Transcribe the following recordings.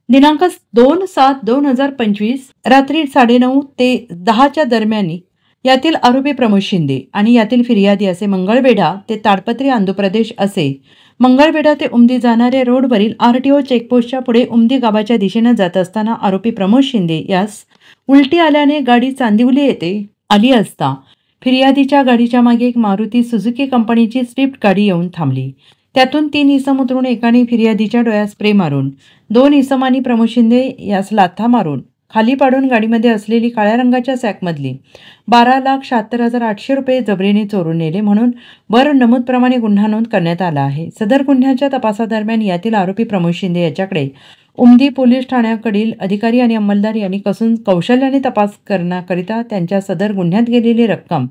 दिनांक 2/7/2025 रात्री 9:30 ते 10च्या दरम्यान यातील आरोपी प्रमोद शिंदे आणि यातील फिर्यादी असे मंगळवेढा ते ताडपत्री आंध्र प्रदेश असे मंगळवेढा ते उमदी जाणाऱ्या रोडवरील आरटीओ चेकपोस्टच्या पुढे उमदी गावाच्या दिशेने जात असताना आरोपी प्रमोद शिंदे यास उलटी आल्याने गाडी चांदिवली येथे आली असता फिर्यादीच्या गाडीच्या मागे एक मारुती सुझुकी कंपनीची स्विफ्ट गाडी येऊन थांबली। त्यातून 3 इसम उतरून एकाने फिर्यादीच्या डोळ्यात स्प्रे मारून 2 इसमांनी प्रमोद शिंदे यास लाथा मारून खाली पाडून गाडीमध्ये असलेली काळ्या रंगाच्या सॅकमधली 12,76,800 रुपये जबरीने चोरून नेले म्हणून वर नमूदप्रमाणे गुन्हा नोंद करण्यात आला आहे। सदर गुन्ह्याच्या तपासादरम्यान यातील आरोपी प्रमोद शिंदे याच्याकडे उमदी पोलीस ठाण्याकडील अधिकारी आणि अंमलदार यांनी कसून कौशल्याने तपास करण्याकरिता त्यांच्या सदर गुन्ह्यात गेलेली रक्कम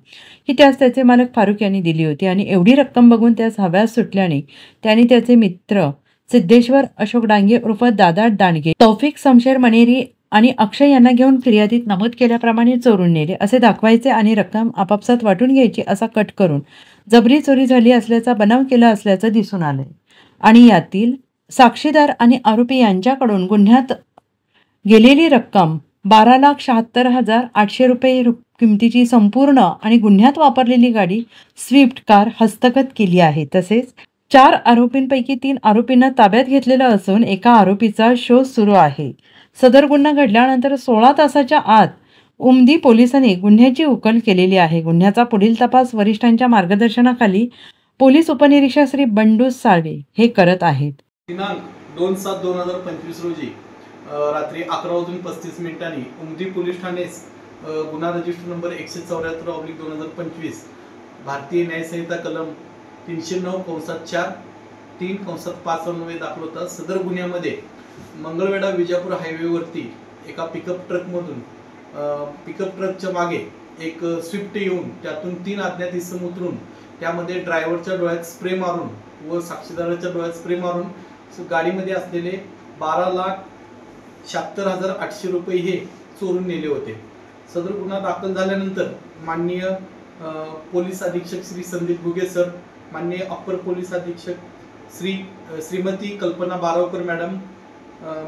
ही त्यास त्याचे मालक फारुक यांनी दिली होती आणि एवढी रक्कम बघून त्यास हव्यास सुटल्याने त्यांनी त्याचे मित्र सिद्धेश्वर अशोक डांगे उर्फ दादा दांडगे, तौफिक शमशेर मनेरी आणि अक्षय यांना घेऊन फिर्यादीत नमूद केल्याप्रमाणे चोरून नेले असे दाखवायचे आणि रक्कम आपापसात वाटून घ्यायची असा कट करून जबरी चोरी झाली असल्याचा बनाव केला असल्याचं दिसून आले आणि यातील साक्षीदार आणि आरोपी यांच्याकडून गुन्ह्यात गेलेली रक्कम 12,76,800 रुपये किमतीची संपूर्ण आणि गुन्ह्यात वापरलेली गाडी स्विफ्ट कार हस्तगत केली आहे। तसेच 4 आरोपींपैकी 3 आरोपींना ताब्यात घेतलेलं असून एका आरोपीचा शोध सुरू आहे। सदर गुन्हा घडल्यानंतर 16 तासाच्या आत उमदी पोलिसांनी गुन्ह्याची उकल केलेली आहे। गुन्ह्याचा पुढील तपास वरिष्ठांच्या मार्गदर्शनाखाली पोलीस उपनिरीक्षक श्री बंडू साळवे हे करत आहेत। दिनांक 2/7/2025 रोजी रात्री 11:35 उमदी पोलीस ठाणे गुन्हा रजिस्टर नंबर 174/2025 भारतीय न्याय संहिता कलम 309(4) 3(5) अन्वये दाखल होता। सदर गुन्ह्यामध्ये मंगळवेढा विजापूर हायवेवरती एका पिकअप ट्रकच्या मागे एक स्विफ्ट येऊन त्यातून 3 अज्ञात इसम उतरून त्यामध्ये ड्रायव्हरच्या डोळ्यात स्प्रे मारून व साक्षीदाराच्या डोळ्यात स्प्रे मारून गाडीमध्ये असलेले 12,76,800 रुपये हे चोरून नेले होते। सदर गुन्हा दाखल झाल्यानंतर माननीय पोलीस अधीक्षक श्री संदीप घुगे सर, माननीय अप्पर पोलीस अधीक्षक श्रीमती कल्पना बारावकर मॅडम,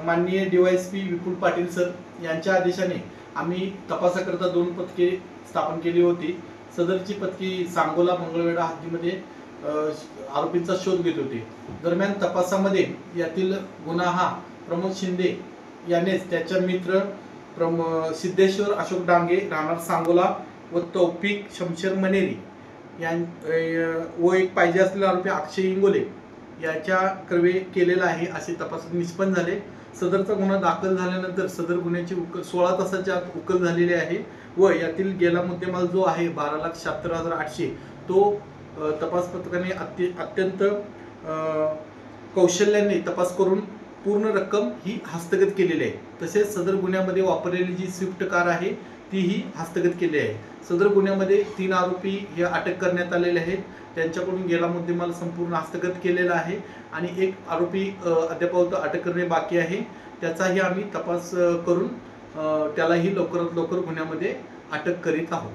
माननीय DYSP विपुल पाटील सर यांच्या आदेशाने आम्ही तपासाकरता 2 पथके स्थापन केली होती। सदरची पथके सांगोला मंगळवेढा हद्दीमध्ये आरोपींचा शोध घेत होते। दरम्यान तपासामध्ये यातील गुन्हा हा प्रमोद शिंदे यानेच त्याच्या मित्र सिद्धेश्वर अशोक डांगे राहणार सांगोला व तौफिक शमशेर मनेरी व एक पाहिजे असलेला आरोपी अक्षय इंगोले याच्या क्रवे केलेला आहे असे तपासात निष्पन्न झाले। सदरचा गुन्हा दाखल झाल्यानंतर सदर गुन्ह्याची 16 तासाच्या आत उकल झालेली आहे व यातील गेला मुद्देमाल जो आहे 12,76,800 तो तपास पथकाने अत्यंत कौशल्याने तपास करून पूर्ण रक्कम ही हस्तगत केलेली आहे। तसेच सदर गुन्ह्यामध्ये वापरलेली जी स्विफ्ट कार आहे तीही हस्तगत केली आहे। सदर गुन्ह्यामध्ये 3 आरोपी हे अटक करण्यात आलेले आहेत। त्यांच्याकडून गेला मुद्देमाल संपूर्ण हस्तगत केलेला आहे आणि एक आरोपी अद्याप अटक करणे बाकी आहे। त्याचाही आम्ही तपास करून त्यालाही लवकरात लवकर गुन्ह्यामध्ये अटक करीत आहोत।